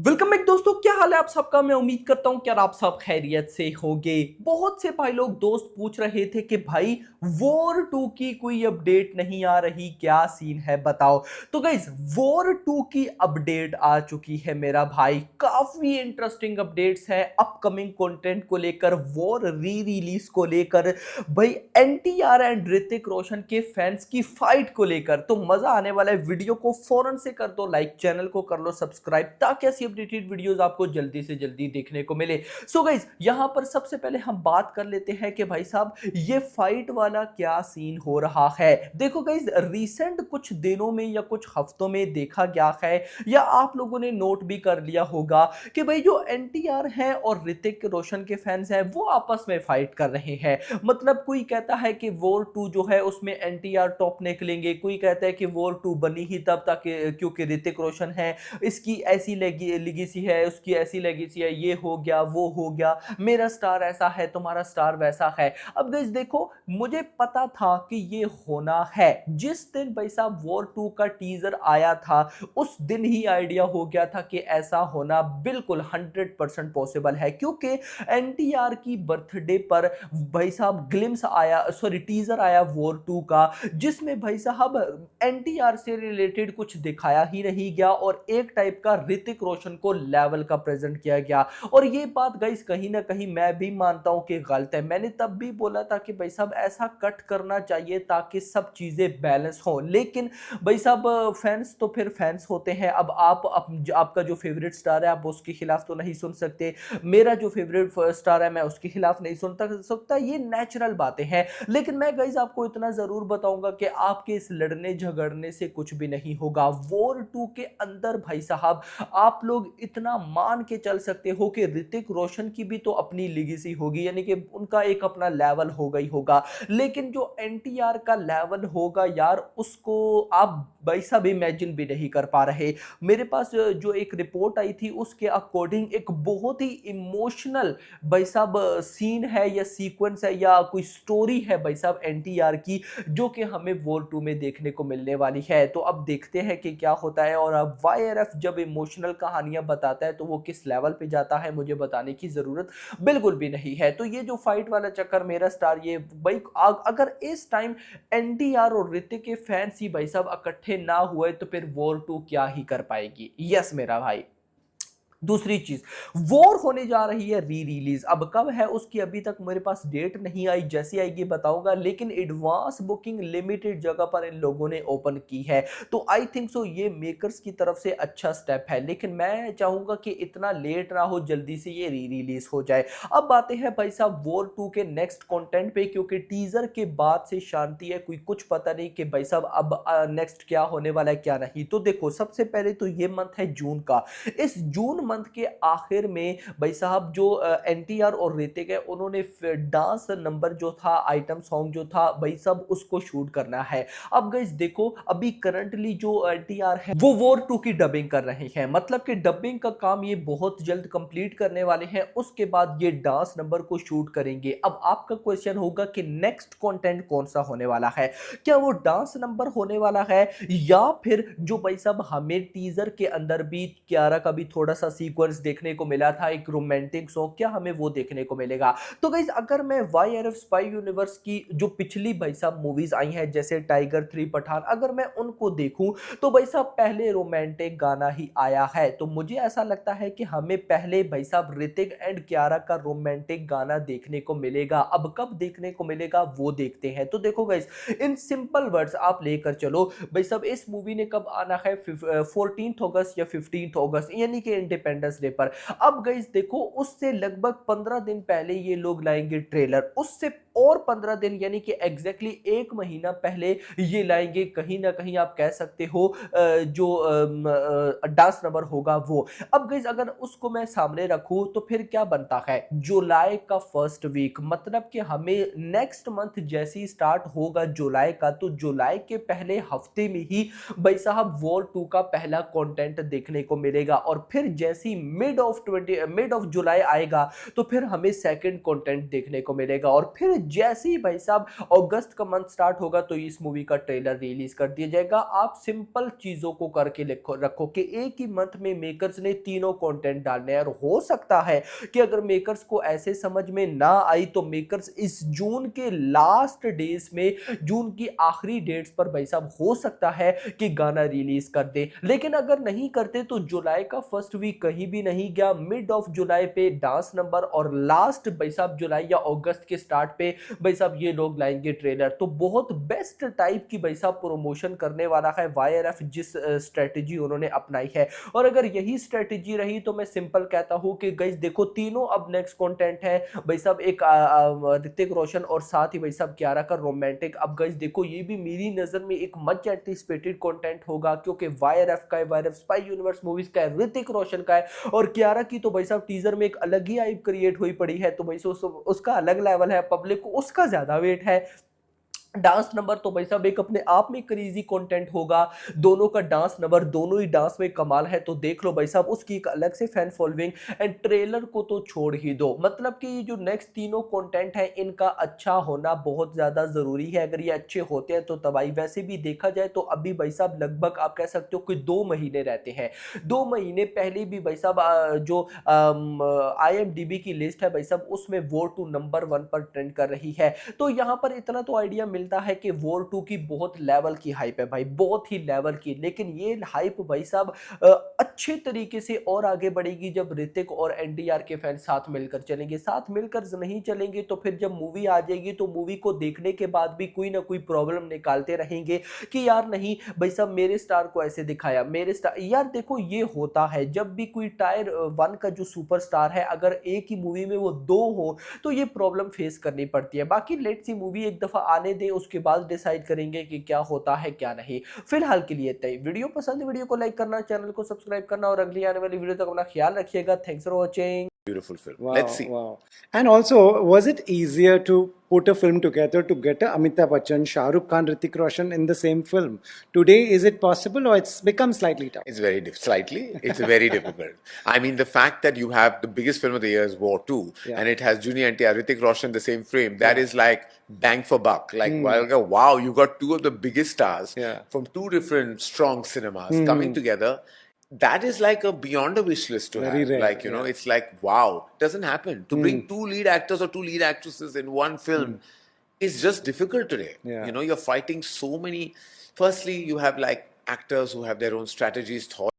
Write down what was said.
Welcome back दोस्तों, क्या हाल है आप सबका। मैं उम्मीद करता हूं कि आप सब खैरियत से होंगे। बहुत से भाई लोग दोस्त पूछ रहे थे कि भाई वॉर 2 की कोई अपडेट नहीं आ रही, क्या सीन है बताओ। तो गाइज वॉर 2 की अपडेट आ चुकी है मेरा भाई। काफी इंटरेस्टिंग अपडेट्स है अपकमिंग कंटेंट को लेकर, वॉर री रिलीज को लेकर, भाई एनटीआर एंड ऋतिक रोशन के फैंस की फाइट को लेकर। तो मजा आने वाला है। वीडियो को फौरन से कर दो लाइक, चैनल को कर लो सब्सक्राइब, ताकि ऐसी अपडेटेड वीडियोस आपको जल्दी से जल्दी देखने को मिले। सो गाइस यहां पर सबसे पहले हम बात कर लेते हैं कि भाई साहब ये फाइट वाला क्या सीन हो रहा है। देखो गाइस रिसेंट कुछ दिनों में या कुछ हफ्तों में देखा गया है, या आप लोगों ने नोट भी कर लिया होगा कि भाई जो एनटीआर है और ऋतिक रोशन के फैंस हैं वो आपस में फाइट कर रहे हैं। मतलब कोई कहता है कि वॉर 2 जो है उसमें एनटीआर टॉप निकलेंगे, कोई कहता है कि वॉर 2 बनी ही तब तक क्योंकि ऋतिक रोशन है, इसकी ऐसी लेगेसी है, उसकी ऐसी लेगेसी है, ये हो गया वो हो गया, मेरा स्टार ऐसा है तुम्हारा स्टार वैसा है। अब गाइस देखो, मुझे पता था कि ये होना है। जिस दिन भाई साहब वॉर 2 का टीजर आया था उस दिन ही आइडिया हो गया था कि ऐसा होना बिल्कुल 100% पॉसिबल है, क्योंकि एनटीआर की बर्थडे पर भाई साहब ग्लिम्स आया, सॉरी टीजर आया वॉर 2 का, जिसमें भाई साहब एनटीआर से रिलेटेड कुछ दिखाया ही नहीं गया और एक टाइप का ऋतिक रोशन को लेवल का प्रेजेंट किया गया। और ये बात गाइस कहीं ना कहीं मैं भी मानता हूं कि गलत है। मैंने तब भी बोला था कि भाई साहब ऐसा कट करना चाहिए ताकि सब चीजें बैलेंस हो, लेकिन भाई साहब फैंस तो फिर फैंस होते हैं। अब आपका जो फेवरेट स्टार है आप उसके खिलाफ तो नहीं सुन सकते, मेरा जो फेवरेट स्टार है मैं उसके खिलाफ नहीं सुनता सकता, ये नेचुरल बातें हैं। लेकिन मैं गाइस आपको इतना जरूर बताऊंगा कि आपके इस लड़ने झगड़ने से कुछ भी नहीं होगा। वॉर 2 के अंदर भाई साहब आप लोग इतना मान के चल सकते हो कि ऋतिक रोशन की भी तो अपनी लेगेसी होगी, यानी कि उनका एक अपना लेवल होगा ही होगा, लेकिन जो एनटीआर का लेवल होगा यार उसको आप भाई साहब इमेजिन भी नहीं कर पा रहे। मेरे पास जो एक रिपोर्ट आई थी उसके अकॉर्डिंग एक बहुत ही इमोशनल भाई साहब सीन है या सीक्वेंस है या कोई स्टोरी है भाई साहब एनटीआर की, जो कि हमें वॉर 2 में देखने को मिलने वाली है। तो अब देखते हैं कि क्या होता है। और अब वाईआरएफ जब इमोशनल कहानियां बताता है तो वो किस लेवल पे जाता है मुझे बताने की जरूरत बिल्कुल भी नहीं है। तो ये जो फाइट वाला चक्कर मेरा स्टार, ये भाई अगर इस टाइम एनटीआर और ऋतिक के फैंस ही भाई साहब इकट्ठे ना हुए तो फिर वॉर 2 क्या ही कर पाएगी। यस मेरा भाई। दूसरी चीज, वॉर होने जा रही है री रिलीज। अब कब है उसकी अभी तक मेरे पास डेट नहीं आई, जैसी आएगी बताऊंगा, लेकिन एडवांस बुकिंग लिमिटेड जगह पर इन लोगों ने ओपन की है। तो आई थिंक सो ये मेकर्स की तरफ से अच्छा स्टेप है, लेकिन मैं चाहूंगा कि इतना लेट ना हो, जल्दी से ये री रिलीज हो जाए। अब बातें हैं भाई साहब वॉर 2 के नेक्स्ट कंटेंट पे, क्योंकि टीजर के बाद से शांति है, कोई कुछ पता नहीं कि भाई साहब अब नेक्स्ट क्या होने वाला है क्या नहीं। तो देखो सबसे पहले तो ये मंथ है जून का। इस जून मंथ के आखिर में भाई साहब जो एनटीआर और ऋतिक है उन्होंने डांस नंबर जो था, आइटम सॉन्ग जो था भाई साहब उसको शूट करना है। अब गाइस देखो अभी करंटली जो एनटीआर है वो वॉर 2 की डबिंग कर रहे हैं, मतलब कि डबिंग का काम ये बहुत जल्द कंप्लीट करने वाले हैं, उसके बाद ये डांस नंबर को शूट करेंगे। अब आपका क्वेश्चन होगा कि नेक्स्ट कंटेंट कौन सा होने वाला है, क्या वो डांस नंबर होने वाला है, या फिर जो भाई साहब हमें टीजर के अंदर भी कियारा का भी थोड़ा सा सीक्वेंस देखने को मिला था, एक रोमांटिक सॉन्ग, क्या हमें वो देखने को मिलेगा। तो गाइस अगर मैं वाईआरएफ स्पाई यूनिवर्स की जो पिछली भाई साहब मूवीज आई हैं जैसे टाइगर 3, पठान, अगर मैं उनको देखूं तो भाई साहब पहले रोमांटिक गाना ही आया है। तो मुझे ऐसा लगता है कि हमें पहले भाई साहब ऋतिक एंड कियारा का रोमांटिक गाना देखने को मिलेगा। अब कब देखने को मिलेगा वो देखते हैं। तो देखो गाइस इन सिंपल वर्ड्स आप लेकर चलो भाई साहब, इस मूवी ने कब आना है, 14 अगस्त या 15 अगस्त, यानी कि इंडिपेंडेंस डे पर। अब गाइस देखो उससे लगभग 15 दिन पहले ये लोग लाएंगे ट्रेलर, उससे और 15 दिन यानी कि एग्जैक्टली एक महीना पहले ये लाएंगे कहीं ना कहीं आप कह सकते हो जो डांस नंबर होगा वो। अब गाइस अगर उसको मैं सामने रखूं तो फिर क्या बनता है, जुलाई का फर्स्ट वीक, मतलब कि हमें नेक्स्ट मंथ जैसे ही स्टार्ट होगा जुलाई का, तो जुलाई के पहले हफ्ते में ही भाई साहब वॉर 2 का पहला कंटेंट देखने को मिलेगा। और फिर जैसे ही मिड ऑफ जुलाई आएगा तो फिर हमें सेकंड कंटेंट देखने को मिलेगा। और फिर जैसे ही भाई साहब अगस्त का मंथ स्टार्ट होगा तो इस मूवी का ट्रेलर रिलीज कर दिया जाएगा। आप सिंपल चीजों को करके रखो कि एक ही मंथ में मेकर्स ने तीनों कंटेंट डालने हैं, और हो सकता है कि अगर मेकर्स को ऐसे समझ में ना आई तो मेकर्स इस जून के लास्ट डेज में, जून की आखिरी डेट्स पर भाई साहब हो सकता है कि गाना रिलीज कर दे। लेकिन अगर नहीं करते तो जुलाई का फर्स्ट वीक कहीं भी नहीं गया, मिड ऑफ जुलाई पे डांस नंबर, और लास्ट भाई साहब जुलाई या अगस्त के स्टार्ट पे भाई साहब ये लोग लाएंगे ट्रेलर। तो बहुत बेस्ट टाइप की भाई साहब प्रमोशन करने वाला है वाईआरएफ, जिस स्ट्रेटेजी उन्होंने अपनाई है। और अगर यही स्ट्रेटेजी रही तो मैं सिंपल कहता हूं कि गाइस देखो, तीनों अब नेक्स्ट कंटेंट है भाई साहब, एक ऋतिक रोशन और साथ ही भाई साहब कियारा का रोमांटिक। अब गाइस देखो, ये भी मेरी नजर में एक मच एंटिसिपेटेड कंटेंट होगा, क्योंकि वाईआरएफ का है, वाईआरएफ स्पाई यूनिवर्स मूवीज का है, ऋतिक रोशन का है, और कियारा की तो भाई साहब टीजर में एक अलग ही हाइप क्रिएट हुई पड़ी है, तो भाई उसका अलग लेवल है, पब्लिक को उसका ज्यादा वेट है। डांस नंबर तो भाई साहब एक अपने आप में क्रेजी कंटेंट होगा, दोनों का डांस नंबर, दोनों ही डांस में कमाल है, तो देख लो भाई साहब उसकी एक अलग से फैन फॉलोइंग। एंड ट्रेलर को तो छोड़ ही दो, मतलब कि ये जो नेक्स्ट तीनों कंटेंट है इनका अच्छा होना बहुत ज्यादा जरूरी है। अगर ये अच्छे होते हैं तो तबाही। वैसे भी देखा जाए तो अभी भाई साहब लगभग आप कह सकते हो कि 2 महीने रहते हैं, 2 महीने पहले भी भाई साहब जो IMDb की लिस्ट है भाई साहब उसमें वॉर 2 नंबर 1 पर ट्रेंड कर रही है। तो यहां पर इतना तो आइडिया मिलता है कि वॉर 2 की बहुत लेवल की हाइप है भाई, बहुत ही लेवल की। लेकिन ये हाइप भाई साहब अच्छे तरीके से और आगे बढ़ेगी जब ऋतिक और NTR के फैन साथ मिलकर चलेंगे। साथ मिलकर नहीं चलेंगे तो फिर जब मूवी आ जाएगी तो मूवी को देखने के बाद भी कोई ना कोई प्रॉब्लम निकालते रहेंगे कि यार नहीं भाई साहब मेरे स्टार को ऐसे दिखाया, मेरे स्टार। यार देखो, ये होता है जब भी कोई टायर 1 का जो सुपरस्टार है अगर एक ही मूवी में वो 2 हो तो ये प्रॉब्लम फेस करनी पड़ती है। बाकी लेट्स सी मूवी एक दफा आने दें, उसके बाद डिसाइड करेंगे कि क्या होता है क्या नहीं। फिलहाल के लिए तय। वीडियो पसंद है, वीडियो को लाइक करना, चैनल को सब्सक्राइब करना, और अगली आने वाली वीडियो तक अपना ख्याल रखिएगा। Thanks for watching. Beautiful film. Wow, Let's see. wow. And also, was it easier to put a film together to get a Amitabh Bachchan, Shah Rukh Khan, Hrithik Roshan in the same film? Today, is it possible or it's become slightly tough? It's very slightly. It's very difficult. I mean, the fact that you have the biggest film of the year is War 2, Yeah. and it has Junior NTR, Hrithik Roshan, the same frame. That Yeah. is like bang for buck. Like, wow, you got two of the biggest stars Yeah. from two different strong cinemas coming together. That is like a beyond a wish list to Very have. rare, Like, you know, yeah. it's like, wow, doesn't happen. To bring two lead actors or two lead actresses in one film is just difficult today. Yeah. You know, you're fighting so many. Firstly, you have like actors who have their own strategies, thoughts.